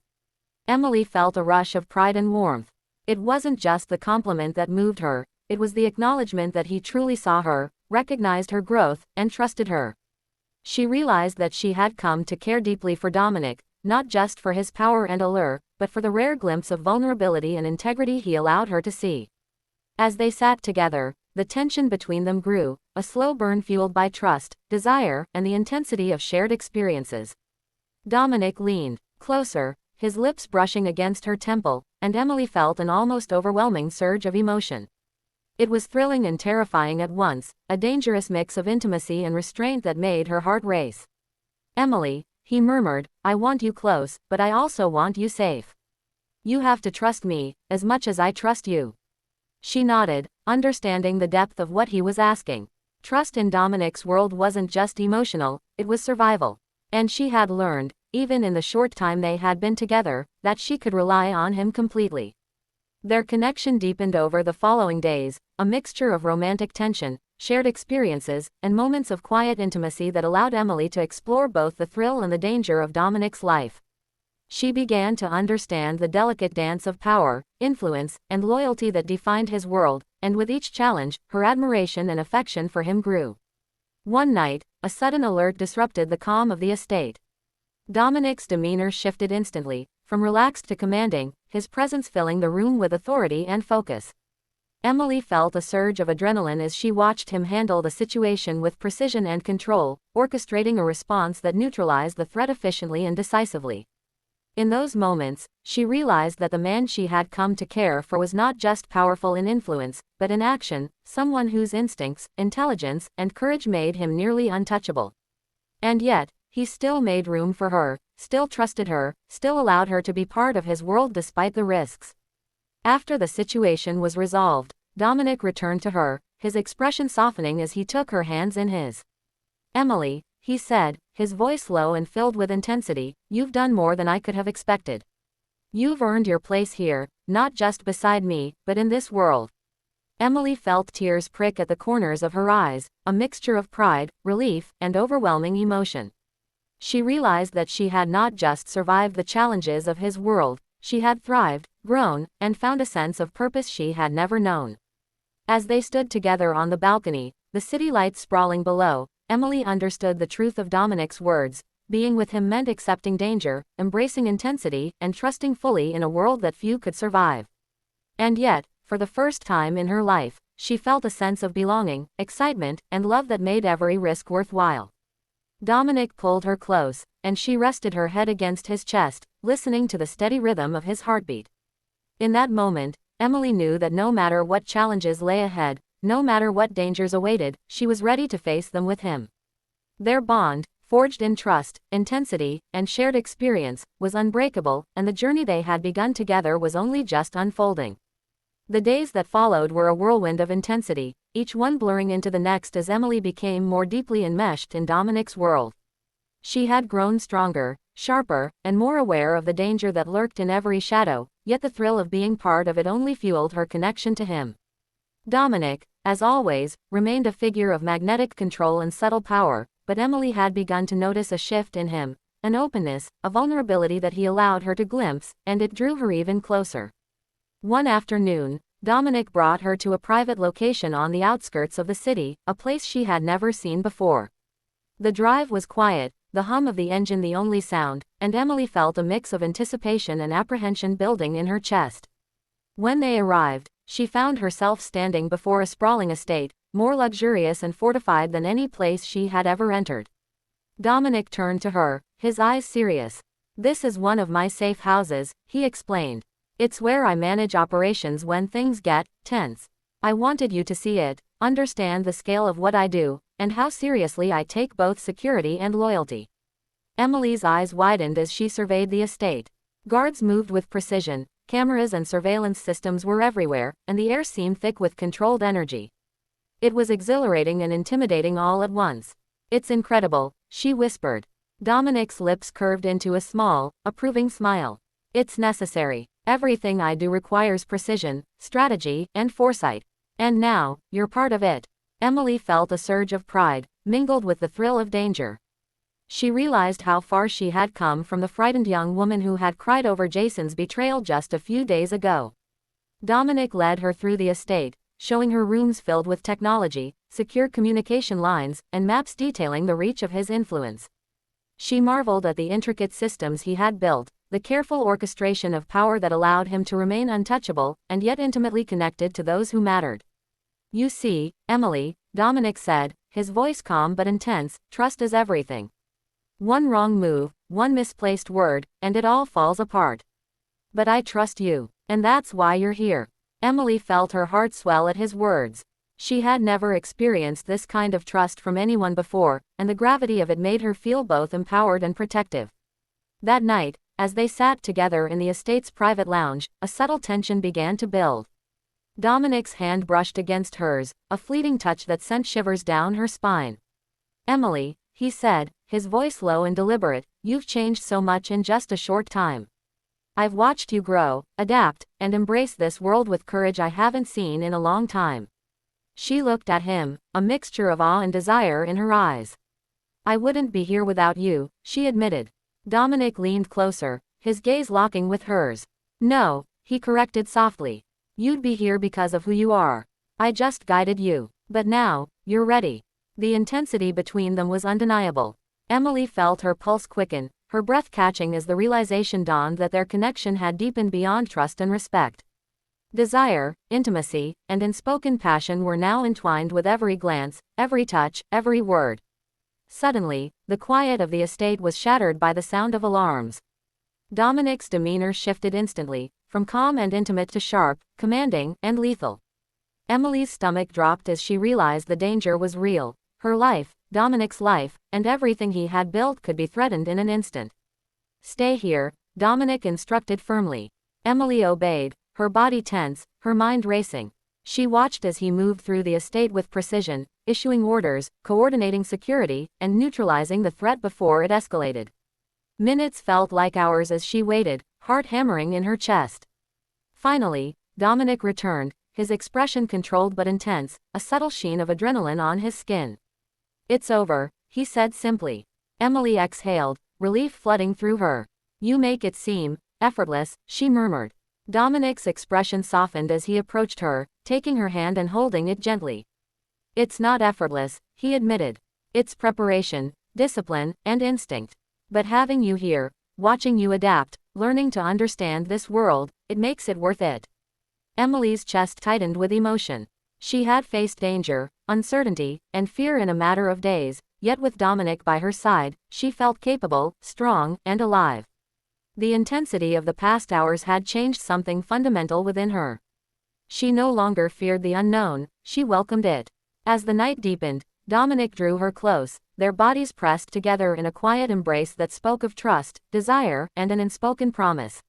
Emily felt a rush of pride and warmth. It wasn't just the compliment that moved her, it was the acknowledgement that he truly saw her, recognized her growth, and trusted her. She realized that she had come to care deeply for Dominic, not just for his power and allure, but for the rare glimpse of vulnerability and integrity he allowed her to see. As they sat together, the tension between them grew, a slow burn fueled by trust, desire, and the intensity of shared experiences. Dominic leaned closer, his lips brushing against her temple, and Emily felt an almost overwhelming surge of emotion. It was thrilling and terrifying at once, a dangerous mix of intimacy and restraint that made her heart race. "Emily," he murmured, "I want you close, but I also want you safe. You have to trust me, as much as I trust you." She nodded, understanding the depth of what he was asking. Trust in Dominic's world wasn't just emotional, it was survival. And she had learned, even in the short time they had been together, that she could rely on him completely. Their connection deepened over the following days, a mixture of romantic tension, shared experiences, and moments of quiet intimacy that allowed Emily to explore both the thrill and the danger of Dominic's life. She began to understand the delicate dance of power, influence, and loyalty that defined his world, and with each challenge, her admiration and affection for him grew. One night, a sudden alert disrupted the calm of the estate. Dominic's demeanor shifted instantly, from relaxed to commanding, his presence filling the room with authority and focus. Emily felt a surge of adrenaline as she watched him handle the situation with precision and control, orchestrating a response that neutralized the threat efficiently and decisively. In those moments, she realized that the man she had come to care for was not just powerful in influence, but in action, someone whose instincts, intelligence, and courage made him nearly untouchable. And yet, he still made room for her, still trusted her, still allowed her to be part of his world despite the risks. After the situation was resolved, Dominic returned to her, his expression softening as he took her hands in his. "Emily," he said, his voice low and filled with intensity, "you've done more than I could have expected. You've earned your place here, not just beside me, but in this world. Emily felt tears prick at the corners of her eyes, a mixture of pride, relief, and overwhelming emotion. She realized that she had not just survived the challenges of his world, she had thrived, grown, and found a sense of purpose she had never known. As they stood together on the balcony, the city lights sprawling below, Emily understood the truth of Dominic's words. Being with him meant accepting danger, embracing intensity, and trusting fully in a world that few could survive. And yet, for the first time in her life, she felt a sense of belonging, excitement, and love that made every risk worthwhile. Dominic pulled her close, and she rested her head against his chest, listening to the steady rhythm of his heartbeat. In that moment, Emily knew that no matter what challenges lay ahead, no matter what dangers awaited, she was ready to face them with him. Their bond, forged in trust, intensity, and shared experience, was unbreakable, and the journey they had begun together was only just unfolding. The days that followed were a whirlwind of intensity, each one blurring into the next as Emily became more deeply enmeshed in Dominic's world. She had grown stronger, sharper, and more aware of the danger that lurked in every shadow, yet the thrill of being part of it only fueled her connection to him. Dominic, as always, remained a figure of magnetic control and subtle power, but Emily had begun to notice a shift in him, an openness, a vulnerability that he allowed her to glimpse, and it drew her even closer. One afternoon, Dominic brought her to a private location on the outskirts of the city, a place she had never seen before. The drive was quiet, the hum of the engine the only sound, and Emily felt a mix of anticipation and apprehension building in her chest. When they arrived, she found herself standing before a sprawling estate, more luxurious and fortified than any place she had ever entered. Dominic turned to her, his eyes serious. "This is one of my safe houses," he explained. "It's where I manage operations when things get tense. I wanted you to see it, understand the scale of what I do, and how seriously I take both security and loyalty." Emily's eyes widened as she surveyed the estate. Guards moved with precision, cameras and surveillance systems were everywhere, and the air seemed thick with controlled energy. It was exhilarating and intimidating all at once. "It's incredible," she whispered. Dominic's lips curved into a small, approving smile. "It's necessary. Everything I do requires precision, strategy, and foresight. And now, you're part of it." Emily felt a surge of pride, mingled with the thrill of danger. She realized how far she had come from the frightened young woman who had cried over Jason's betrayal just a few days ago. Dominic led her through the estate, showing her rooms filled with technology, secure communication lines, and maps detailing the reach of his influence. She marveled at the intricate systems he had built, the careful orchestration of power that allowed him to remain untouchable, and yet intimately connected to those who mattered. "You see, Emily," Dominic said, his voice calm but intense, "trust is everything. One wrong move, one misplaced word, and it all falls apart. But I trust you, and that's why you're here." Emily felt her heart swell at his words. She had never experienced this kind of trust from anyone before, and the gravity of it made her feel both empowered and protective. That night, as they sat together in the estate's private lounge, a subtle tension began to build. Dominic's hand brushed against hers, a fleeting touch that sent shivers down her spine. "Emily," he said, his voice low and deliberate, "you've changed so much in just a short time. I've watched you grow, adapt, and embrace this world with courage I haven't seen in a long time." She looked at him, a mixture of awe and desire in her eyes. "I wouldn't be here without you," she admitted. Dominic leaned closer, his gaze locking with hers. "No," he corrected softly. "You'd be here because of who you are. I just guided you. But now, you're ready." The intensity between them was undeniable. Emily felt her pulse quicken, her breath catching as the realization dawned that their connection had deepened beyond trust and respect. Desire, intimacy, and unspoken passion were now entwined with every glance, every touch, every word. Suddenly, the quiet of the estate was shattered by the sound of alarms. Dominic's demeanor shifted instantly, from calm and intimate to sharp, commanding, and lethal. Emily's stomach dropped as she realized the danger was real. Her life, Dominic's life, and everything he had built could be threatened in an instant. "Stay here," Dominic instructed firmly. Emily obeyed, her body tense, her mind racing. She watched as he moved through the estate with precision, issuing orders, coordinating security, and neutralizing the threat before it escalated. Minutes felt like hours as she waited, heart hammering in her chest. Finally, Dominic returned, his expression controlled but intense, a subtle sheen of adrenaline on his skin. "It's over," he said simply. Emily exhaled, relief flooding through her. "You make it seem effortless," she murmured. Dominic's expression softened as he approached her, taking her hand and holding it gently. "It's not effortless," he admitted. "It's preparation, discipline, and instinct. But having you here, watching you adapt, learning to understand this world, it makes it worth it." Emily's chest tightened with emotion. She had faced danger, uncertainty, and fear in a matter of days, yet with Dominic by her side, she felt capable, strong, and alive. The intensity of the past hours had changed something fundamental within her. She no longer feared the unknown, she welcomed it. As the night deepened, Dominic drew her close, their bodies pressed together in a quiet embrace that spoke of trust, desire, and an unspoken promise.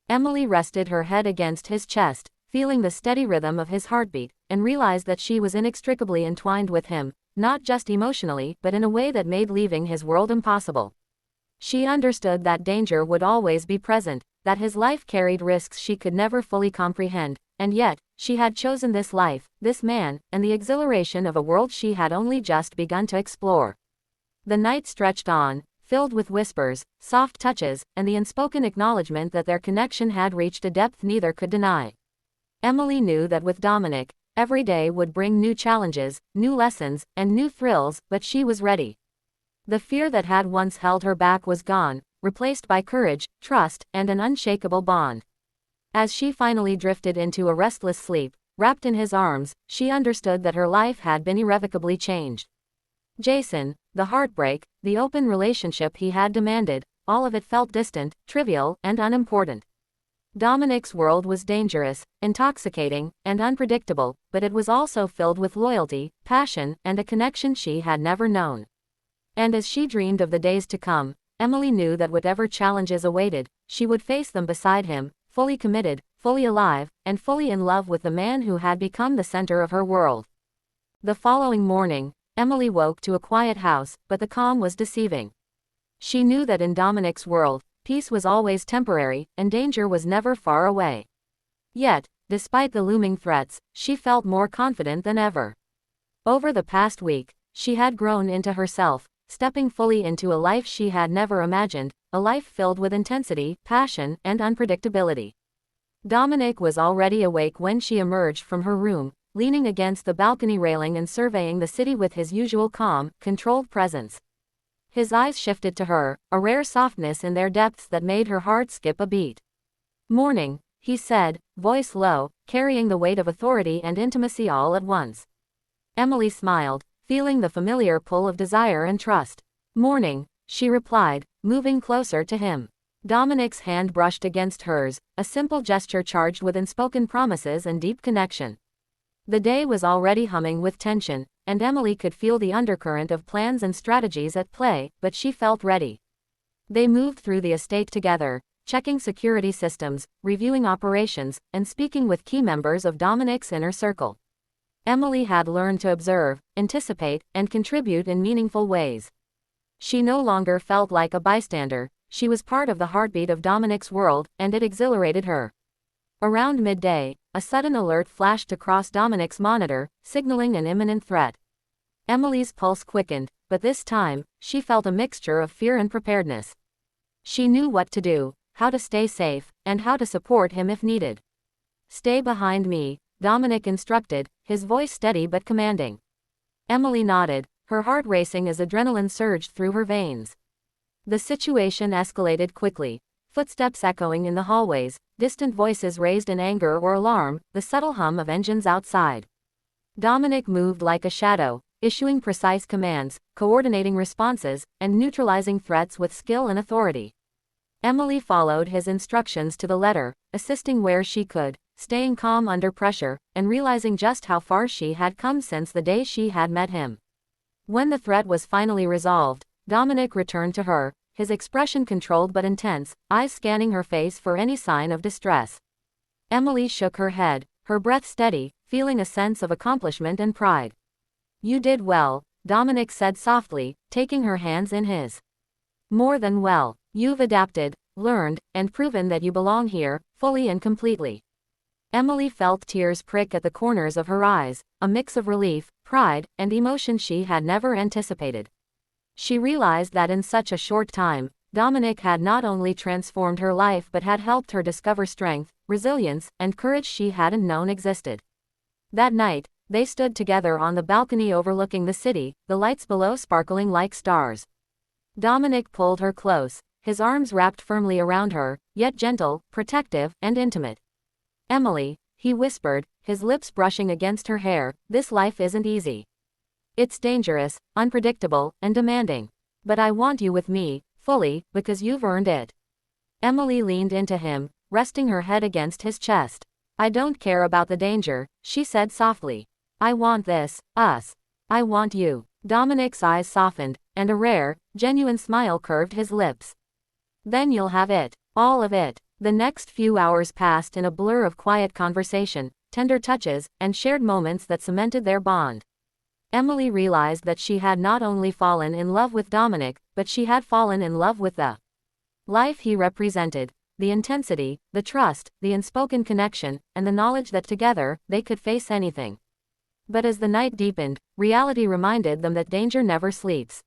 Emily rested her head against his chest, feeling the steady rhythm of his heartbeat, and realized that she was inextricably entwined with him, not just emotionally but in a way that made leaving his world impossible. She understood that danger would always be present, that his life carried risks she could never fully comprehend, and yet, she had chosen this life, this man, and the exhilaration of a world she had only just begun to explore. The night stretched on, filled with whispers, soft touches, and the unspoken acknowledgement that their connection had reached a depth neither could deny. Emily knew that with Dominic, every day would bring new challenges, new lessons, and new thrills, but she was ready. The fear that had once held her back was gone, replaced by courage, trust, and an unshakable bond. As she finally drifted into a restless sleep, wrapped in his arms, she understood that her life had been irrevocably changed. Jason, the heartbreak, the open relationship he had demanded, all of it felt distant, trivial, and unimportant. Dominic's world was dangerous, intoxicating, and unpredictable, but it was also filled with loyalty, passion, and a connection she had never known. And as she dreamed of the days to come, Emily knew that whatever challenges awaited, she would face them beside him, fully committed, fully alive, and fully in love with the man who had become the center of her world. The following morning, Emily woke to a quiet house, but the calm was deceiving. She knew that in Dominic's world, peace was always temporary, and danger was never far away. Yet, despite the looming threats, she felt more confident than ever. Over the past week, she had grown into herself, stepping fully into a life she had never imagined, a life filled with intensity, passion, and unpredictability. Dominic was already awake when she emerged from her room, leaning against the balcony railing and surveying the city with his usual calm, controlled presence. His eyes shifted to her, a rare softness in their depths that made her heart skip a beat. "Morning," he said, voice low, carrying the weight of authority and intimacy all at once. Emily smiled, feeling the familiar pull of desire and trust. "Morning," she replied, moving closer to him. Dominic's hand brushed against hers, a simple gesture charged with unspoken promises and deep connection. The day was already humming with tension, and Emily could feel the undercurrent of plans and strategies at play, but she felt ready. They moved through the estate together, checking security systems, reviewing operations, and speaking with key members of Dominic's inner circle. Emily had learned to observe, anticipate, and contribute in meaningful ways. She no longer felt like a bystander, she was part of the heartbeat of Dominic's world, and it exhilarated her. Around midday, a sudden alert flashed across Dominic's monitor, signaling an imminent threat. Emily's pulse quickened, but this time, she felt a mixture of fear and preparedness. She knew what to do, how to stay safe, and how to support him if needed. "Stay behind me," Dominic instructed, his voice steady but commanding. Emily nodded, her heart racing as adrenaline surged through her veins. The situation escalated quickly, footsteps echoing in the hallways, distant voices raised in anger or alarm, the subtle hum of engines outside. Dominic moved like a shadow, issuing precise commands, coordinating responses, and neutralizing threats with skill and authority. Emily followed his instructions to the letter, assisting where she could, staying calm under pressure, and realizing just how far she had come since the day she had met him. When the threat was finally resolved, Dominic returned to her, his expression controlled but intense, eyes scanning her face for any sign of distress. Emily shook her head, her breath steady, feeling a sense of accomplishment and pride. "You did well," Dominic said softly, taking her hands in his. "More than well. You've adapted, learned, and proven that you belong here, fully and completely. Emily felt tears prick at the corners of her eyes, a mix of relief, pride, and emotion she had never anticipated. She realized that in such a short time, Dominic had not only transformed her life but had helped her discover strength, resilience, and courage she hadn't known existed. That night, they stood together on the balcony overlooking the city, the lights below sparkling like stars. Dominic pulled her close, his arms wrapped firmly around her, yet gentle, protective, and intimate. "Emily," he whispered, his lips brushing against her hair, "this life isn't easy. It's dangerous, unpredictable, and demanding. But I want you with me, fully, because you've earned it." Emily leaned into him, resting her head against his chest. "I don't care about the danger," she said softly. "I want this, us. I want you." Dominic's eyes softened, and a rare, genuine smile curved his lips. "Then you'll have it. All of it." The next few hours passed in a blur of quiet conversation, tender touches, and shared moments that cemented their bond. Emily realized that she had not only fallen in love with Dominic, but she had fallen in love with the life he represented, the intensity, the trust, the unspoken connection, and the knowledge that together, they could face anything. But as the night deepened, reality reminded them that danger never sleeps.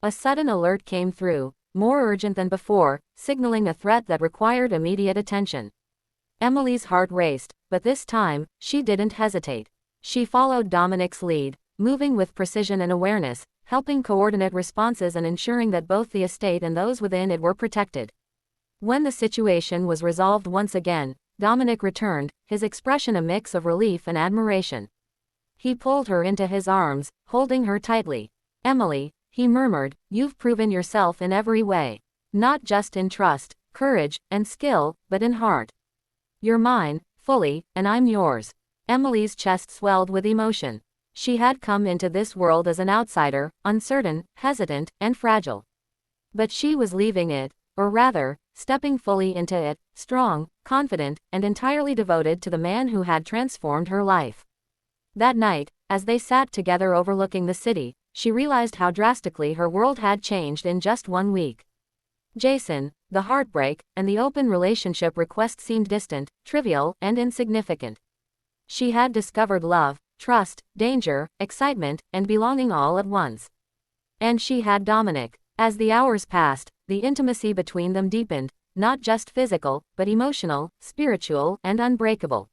A sudden alert came through, more urgent than before, signaling a threat that required immediate attention. Emily's heart raced, but this time, she didn't hesitate. She followed Dominic's lead, moving with precision and awareness, helping coordinate responses and ensuring that both the estate and those within it were protected. When the situation was resolved once again, Dominic returned, his expression a mix of relief and admiration. He pulled her into his arms, holding her tightly. "Emily," he murmured, "you've proven yourself in every way. Not just in trust, courage, and skill, but in heart. You're mine, fully, and I'm yours." Emily's chest swelled with emotion. She had come into this world as an outsider, uncertain, hesitant, and fragile. But she was leaving it, or rather, stepping fully into it, strong, confident, and entirely devoted to the man who had transformed her life. That night, as they sat together overlooking the city, she realized how drastically her world had changed in just 1 week. Jason, the heartbreak, and the open relationship request seemed distant, trivial, and insignificant. She had discovered love, trust, danger, excitement, and belonging all at once. And she had Dominic. As the hours passed, the intimacy between them deepened, not just physical, but emotional, spiritual, and unbreakable.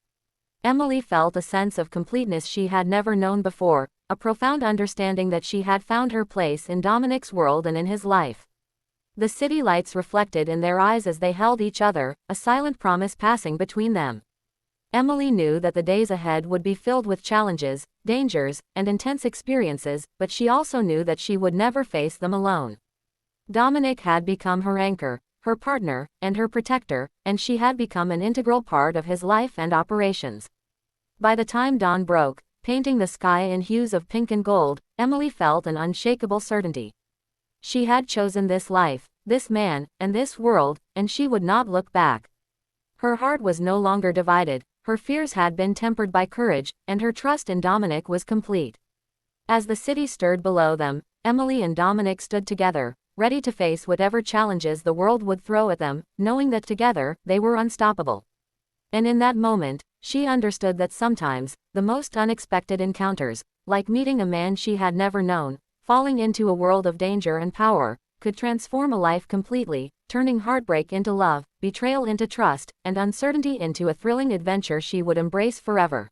Emily felt a sense of completeness she had never known before, a profound understanding that she had found her place in Dominic's world and in his life. The city lights reflected in their eyes as they held each other, a silent promise passing between them. Emily knew that the days ahead would be filled with challenges, dangers, and intense experiences, but she also knew that she would never face them alone. Dominic had become her anchor, her partner, and her protector, and she had become an integral part of his life and operations. By the time dawn broke, painting the sky in hues of pink and gold, Emily felt an unshakable certainty. She had chosen this life, this man, and this world, and she would not look back. Her heart was no longer divided, her fears had been tempered by courage, and her trust in Dominic was complete. As the city stirred below them, Emily and Dominic stood together, ready to face whatever challenges the world would throw at them, knowing that together, they were unstoppable. And in that moment, she understood that sometimes, the most unexpected encounters, like meeting a man she had never known, falling into a world of danger and power, could transform a life completely, turning heartbreak into love, betrayal into trust, and uncertainty into a thrilling adventure she would embrace forever.